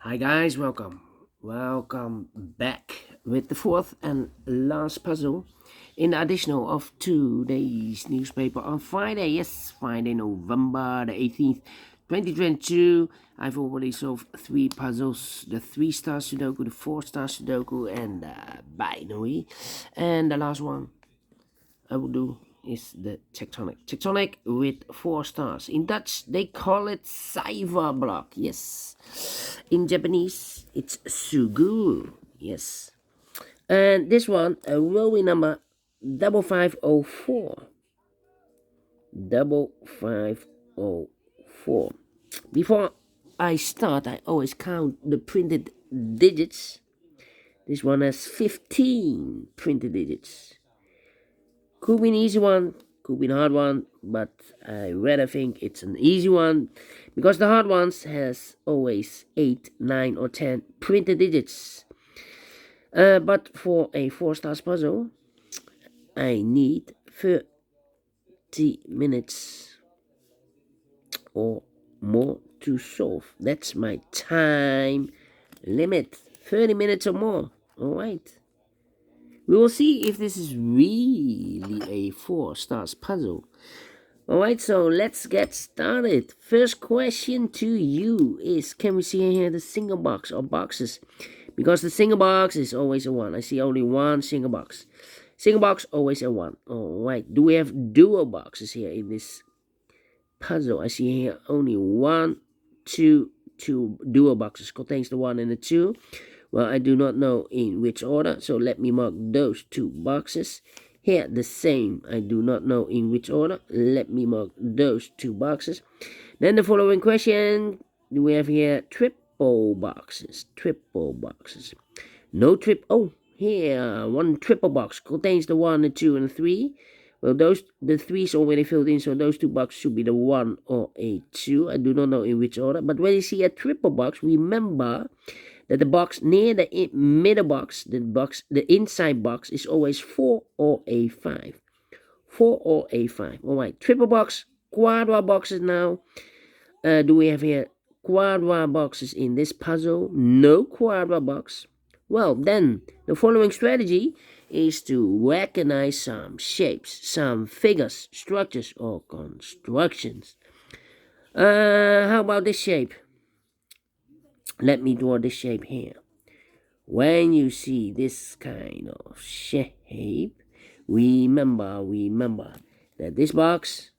Hi guys, welcome back with the fourth and last puzzle in the additional of today's newspaper on Friday. Yes, Friday, November the 18th, 2022. I've already solved three puzzles: the 3-star Sudoku, the 4-star Sudoku, and the binary. And the last one I will do is the Tectonic with 4 stars. In Dutch, they call it cyber block. Yes. In Japanese, it's Suguru. Yes. And this one, a rowing number 5504. 5504. Before I start, I always count the printed digits. This one has 15 printed digits. Could be an easy one, could be a hard one, but I rather think it's an easy one because the hard ones has always 8, 9 or 10 printed digits. But for a 4-star puzzle, I need 30 minutes or more to solve. That's my time limit, 30 minutes or more. All right. We will see if this is really a 4-star puzzle. Alright, so let's get started. First question to you is, can we see here the single box or boxes? Because the single box is always a 1. I see only one single box. Single box, always a 1. Alright, do we have dual boxes here in this puzzle? I see here only 1, 2 dual boxes. Contains the 1 and the 2. Well, I do not know in which order, so let me mark those 2 boxes. Here, the same. I do not know in which order. Let me mark those 2 boxes. Then the following question. We have here triple boxes. Triple boxes. No oh, here, 1 triple box. Contains the 1, the 2, and the 3. Well, the 3 is already filled in, so those 2 boxes should be the 1 or a 2. I do not know in which order. But when you see a triple box, remember that the box near the middle box, the inside box, is always 4 or a 5. 4 or a 5. Alright, triple box, quadra boxes now. Do we have here quadra boxes in this puzzle? No quadra box. Well, then, the following strategy is to recognize some shapes, some figures, structures, or constructions. How about this shape? Let me draw this shape here. When you see this kind of shape, remember that this box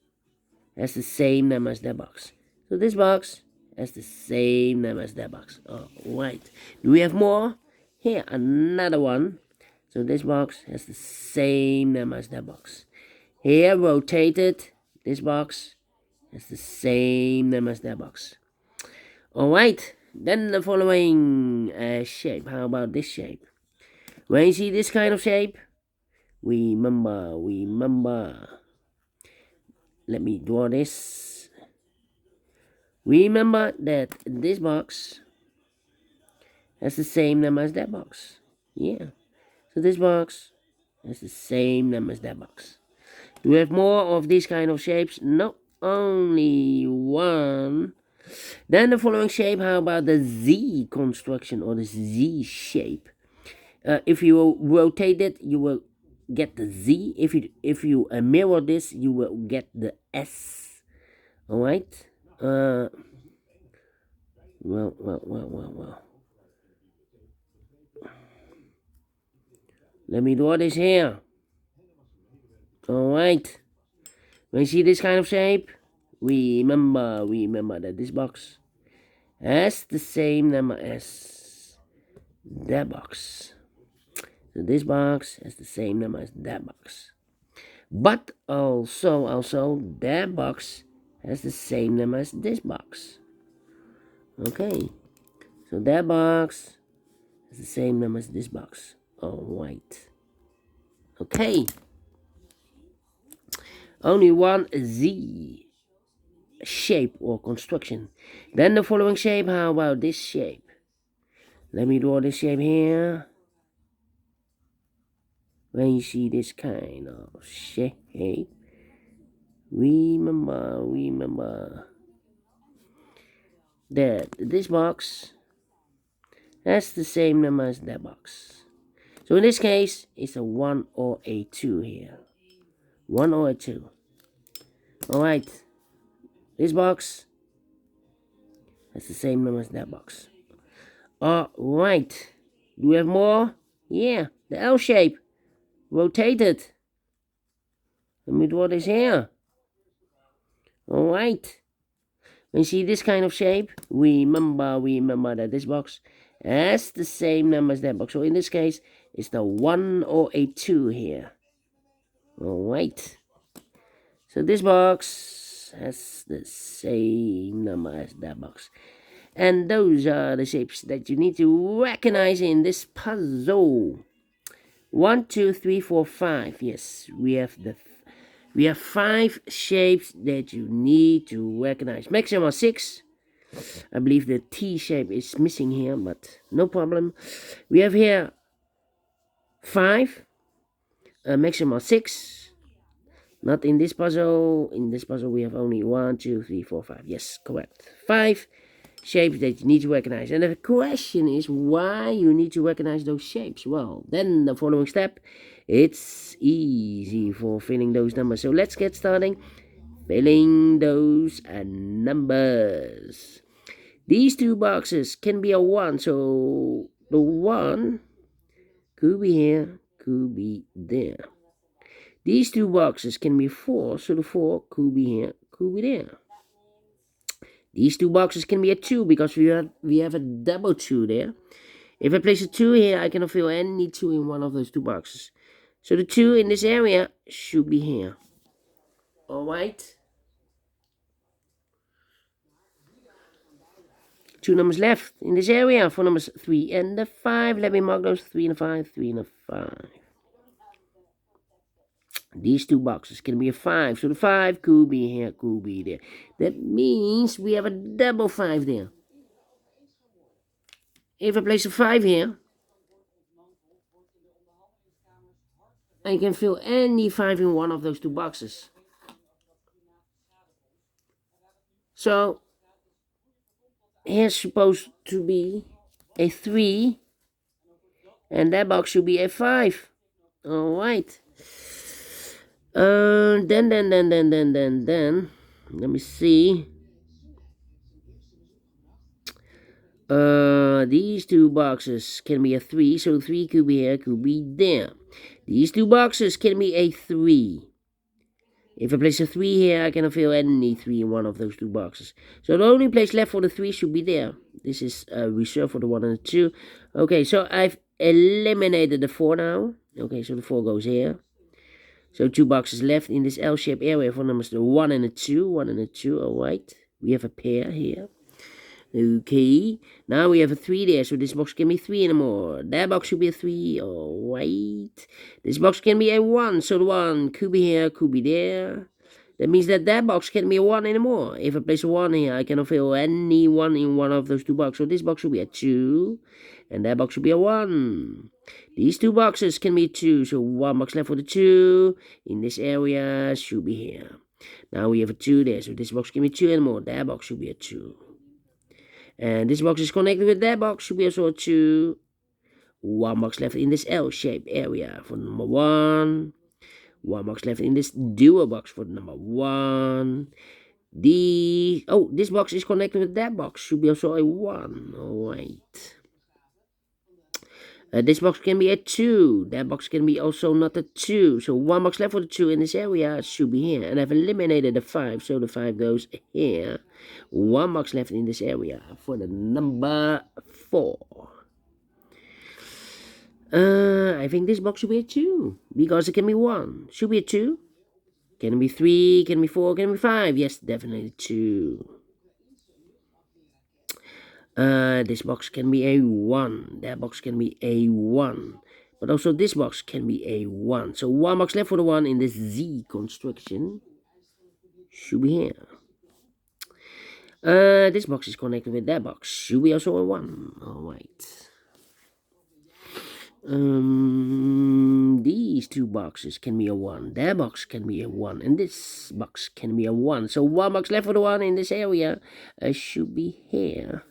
has the same name as that box. So this box has the same name as that box. Alright. Do we have more? Here, another one. So this box has the same name as that box. Here, rotated, this box has the same name as that box. Alright. Then the following shape. How about this shape? When you see this kind of shape, remember. Let me draw this. Remember that this box has the same number as that box. Yeah. So this box has the same number as that box. Do we have more of these kind of shapes? No, only one. Then the following shape, how about the Z construction or the Z shape? If you rotate it, you will get the Z. If you mirror this, you will get the S. All right. Well. Let me draw this here. All right. When you see this kind of shape, remember that this box has the same number as that box. So this box has the same number as that box. But also that box has the same number as this box. Okay. So that box has the same number as this box. Alright. Okay. Only one Z shape or construction. Then the following shape, how about this shape? Let me draw this shape here. When you see this kind of shape, remember that this box That's the same number as that box. So in this case, it's a 1 or a 2 here. 1 or a 2. Alright. This box has the same number as that box. Alright. Do we have more? Yeah. The L shape. Rotated. Let me draw this here. Alright. When you see this kind of shape, remember that this box has the same number as that box. So in this case, it's the 1 or a 2 here. Alright. So this box has the same number as that box. And those are the shapes that you need to recognize in this puzzle. 1, 2, 3, 4, 5. Yes, we have 5 shapes that you need to recognize. Maximum 6. I believe the T shape is missing here, but no problem. We have here 5. Maximum 6. Not in this puzzle. In this puzzle, we have only 1, 2, 3, 4, 5. Yes, correct. 5 shapes that you need to recognize. And the question is why you need to recognize those shapes. Well, then the following step, it's easy for filling those numbers. So let's get starting filling those numbers. These two boxes can be a 1. So the 1 could be here, could be there. These two boxes can be 4, so the 4 could be here, could be there. These two boxes can be a 2 because we have a double 2 there. If I place a 2 here, I cannot fill any 2 in one of those two boxes. So the 2 in this area should be here. Alright. 2 numbers left in this area for numbers 3 and the 5. Let me mark those 3 and 5, 3 and 5. These two boxes can be a 5. So the 5 could be here, could be there. That means we have a double 5 there. If I place a 5 here, I can fill any 5 in one of those two boxes. So here's supposed to be a 3. And that box should be a 5. Alright. Then, let me see. These two boxes can be a 3, so 3 could be here, could be there. These two boxes can be a 3. If I place a 3 here, I cannot fill any 3 in one of those two boxes. So the only place left for the 3 should be there. This is reserved for the 1 and the 2. Okay, so I've eliminated the 4 now. Okay, so the 4 goes here. So 2 boxes left in this L-shaped area for numbers the 1 and the 2. 1 and the 2, alright. We have a pair here. Okay, now we have a 3 there, so this box can be 3 anymore. That box should be a 3, alright. This box can be a 1, so the 1 could be here, could be there. That means that box can't be a 1 anymore. If I place a 1 here, I cannot fill any 1 in one of those two boxes. So this box should be a 2, and that box should be a 1. These two boxes can be 2, so 1 box left for the 2. In this area, should be here. Now we have a 2 there, so this box can be 2 anymore. That box should be a 2. And this box is connected with that box, should be also a 2. 1 box left in this L-shaped area for number 1. 1 box left in this dual box for number 1. This box is connected with that box, should be also a 1. Alright. This box can be a 2. That box can be also not a 2. So 1 box left for the 2 in this area should be here. And I've eliminated the 5, so the 5 goes here. 1 box left in this area for the number 4. I think this box should be a 2. Because it can be 1. Should be a 2. Can it be 3? Can it be 4? Can it be 5? Yes, definitely 2. This box can be a 1. That box can be a 1. But also this box can be a 1. So 1 box left for the 1 in this Z construction. Should be here. This box is connected with that box. Should be also a 1. Alright. These two boxes can be a 1. That box can be a 1. And this box can be a 1. So 1 box left for the 1 in this area should be here.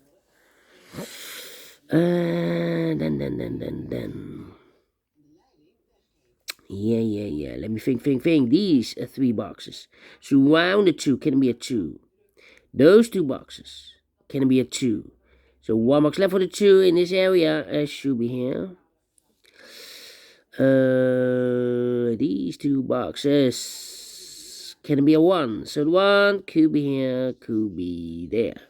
Yeah. Let me think. These are 3 boxes. Surround the 2 can be a 2. Those 2 boxes can be a 2. So 1 box left for the 2 in this area should be here. These 2 boxes can be a 1. So the 1 could be here, could be there.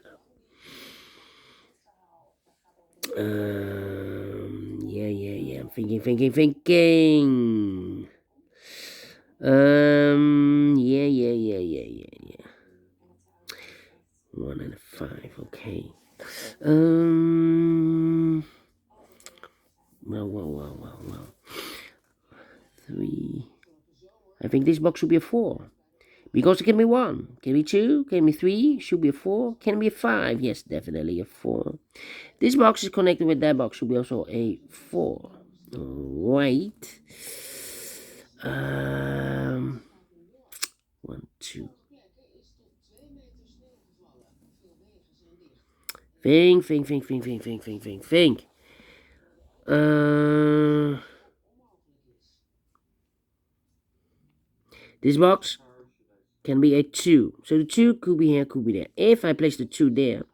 Yeah. I'm thinking. Yeah. 1 and a 5, okay. Well. 3. I think this box should be a 4. Because it can be 1, can be 2, can be 3, should be a 4, can be a 5. Yes, definitely a 4. This box is connected with that box, should be also a 4. Alright. 1, 2. Think. This box can be a 2. So the 2 could be here, could be there. If I place the 2 there,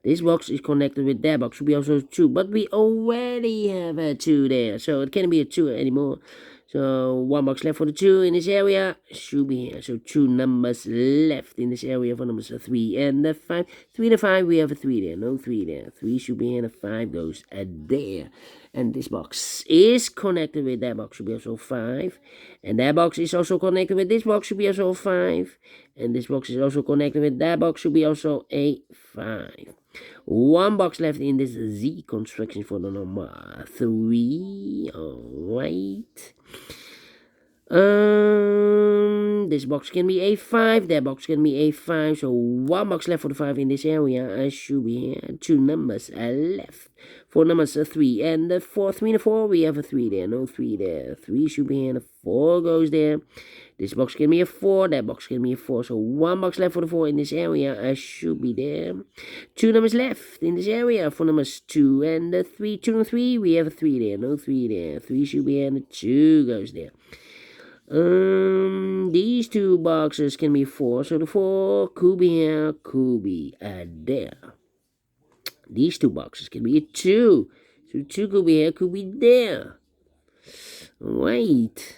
this box is connected with that box, should be also 2. But we already have a 2 there, so it can't be a 2 anymore. So 1 box left for the 2 in this area, should be here. So 2 numbers left in this area for numbers 3 and 5. 3 and 5, we have a 3 there, no 3 there. 3 should be here and 5 goes there. And this box is connected with that box, should be also 5. And that box is also connected with this box, should be also 5. And this box is also connected with that box, should be also a 5. 1 box left in this Z construction for the number 3. Alright. This box can be a 5. That box can be a 5. So 1 box left for the 5 in this area. I should be here. 2 numbers left. 4 numbers 3 and the 4. 3 and 4. We have a 3 there. No 3 there. 3 should be here. And the 4 goes there. This box can be a 4. That box can be a 4. So 1 box left for the 4 in this area. I should be there. 2 numbers left in this area. 4 numbers 2 and the 3. 2 and 3. We have a 3 there. No 3 there. 3 should be here. And the 2 goes there. These 2 boxes can be 4. So the 4 could be here. Could be there. These 2 boxes can be a 2. So 2 could be here. Could be there. Wait.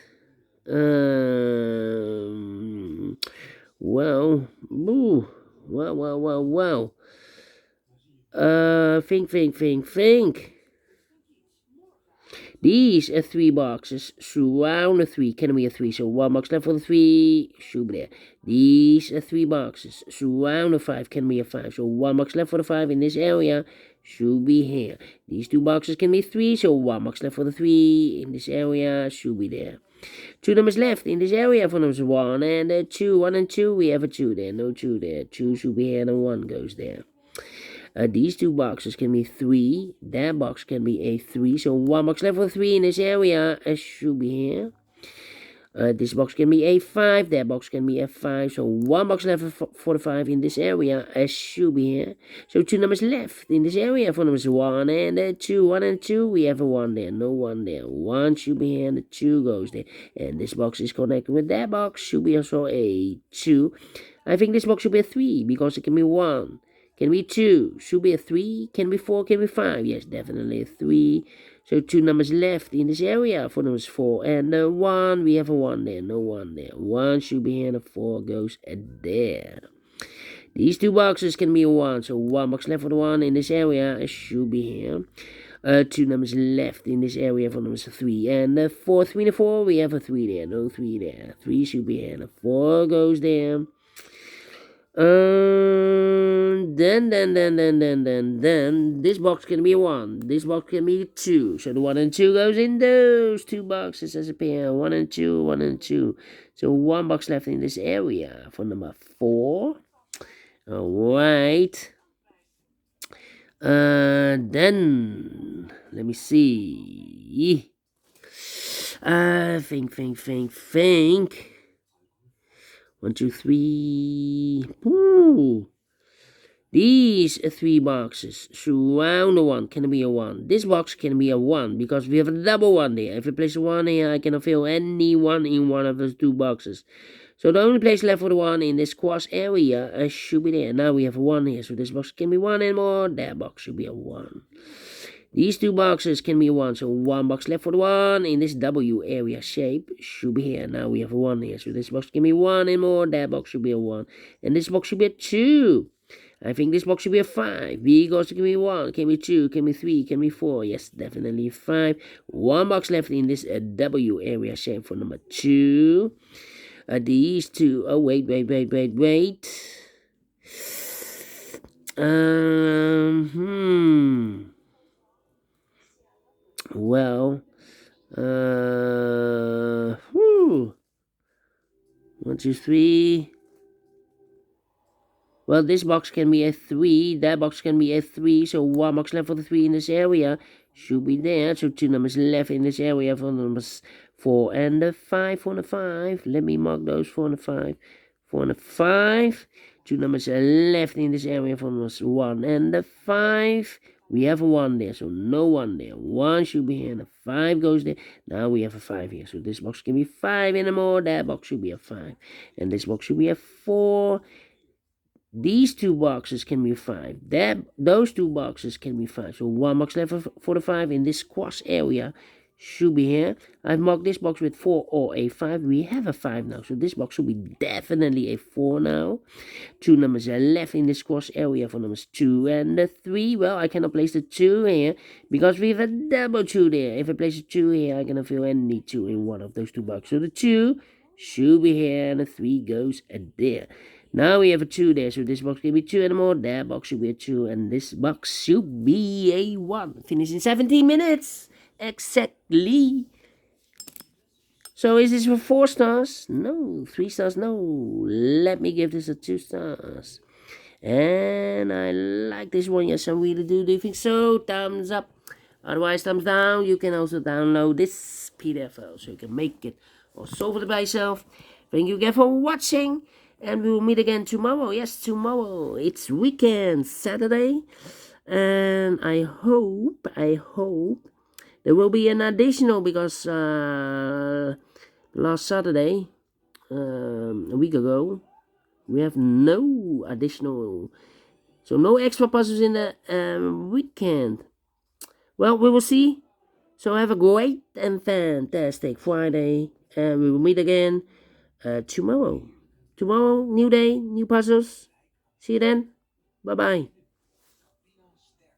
Well. Think. These are 3 boxes. Surround the 3 can be a 3. So 1 box left for the 3 should be there. These are 3 boxes. Surround the 5 can be a 5. So 1 box left for the 5 in this area should be here. These 2 boxes can be 3. So 1 box left for the 3 in this area should be there. 2 numbers left in this area for numbers 1 and 2. 1 and 2, we have a 2 there. No 2 there. 2 should be here and 1 goes there. These 2 boxes can be 3. That box can be a 3. So 1 box left for 3 in this area should be here. This box can be a 5. That box can be a 5. So 1 box left for the 5 in this area should be here. So 2 numbers left in this area for numbers 1 and 2. 1 and 2, we have a 1 there. No 1 there. 1 should be here and the 2 goes there. And this box is connected with that box. Should be also a 2. I think this box should be a 3 because it can be 1. Can be 2. Should be a 3. Can be 4. Can be 5. Yes, definitely a 3. So 2 numbers left in this area for numbers 4 and 1. We have a 1 there. No 1 there. 1 should be here and a 4 goes there. These 2 boxes can be a 1. So 1 box left for the 1 in this area should be here. 2 numbers left in this area for numbers 3 and 4. 3 and 4. We have a 3 there. No 3 there. 3 should be here and a 4 goes there. Then this box can be 1. This box can be 2. So the 1 and 2 goes in those 2 boxes as a pair. 1 and 2, 1 and 2. So 1 box left in this area for number 4. Alright. Then let me see. Think. 1, 2, 3. Ooh. These three boxes surround the one can be a one. This box can be a one because we have a double one there. If I place a one here, I cannot fill any one in one of those two boxes. So the only place left for the one in this cross area should be there. Now we have a one here, so this box can be one and more. That box should be a one. These two boxes can be a one, so one box left for the one in this W area shape should be here. Now we have a one here, so this box can be one and more. That box should be a one, and this box should be a two. I think this box should be a 5. B goes to can be 1, can be 2, can be 3, can be 4. Yes, definitely 5. One box left in this W area shape for number 2. These two. Oh, wait. Well, 1, 2, 3. Well, this box can be a 3, that box can be a 3, so one box left for the 3 in this area should be there. So two numbers left in this area for numbers 4 and the 5. 4 and the 5. Let me mark those 4 and the 5. 4 and the 5. Two numbers left in this area for numbers 1 and the 5. We have a 1 there, so no 1 there. 1 should be here, and the 5 goes there. Now we have a 5 here, so this box can be 5 anymore. That box should be a 5. And this box should be a 4. These two boxes can be 5. Those two boxes can be 5. So one box left for the 5 in this cross area should be here. I've marked this box with 4 or a 5. We have a 5 now. So this box should be definitely a 4 now. Two numbers are left in this cross area for numbers 2 and the 3. Well, I cannot place the 2 here because we have a double 2 there. If I place a 2 here, I cannot fill any 2 in one of those two boxes. So the 2 should be here and the 3 goes there. Now we have a 2 there, so this box can be 2 anymore. That box should be a 2, and this box should be a 1. Finish in 17 minutes. Exactly. So is this for 4 stars? No. 3 stars? No. Let me give this a 2 stars. And I like this one. Yes, I really do. Do you think so? Thumbs up. Otherwise, thumbs down. You can also download this PDF file so you can make it or solve it by yourself. Thank you again for watching. And we will meet again tomorrow. Yes, tomorrow. It's weekend, Saturday. And I hope there will be an additional because last Saturday, a week ago, we have no additional. So no extra puzzles in the weekend. Well, we will see. So have a great and fantastic Friday. And we will meet again tomorrow. Tomorrow, new day, new puzzles. See you then. Bye-bye.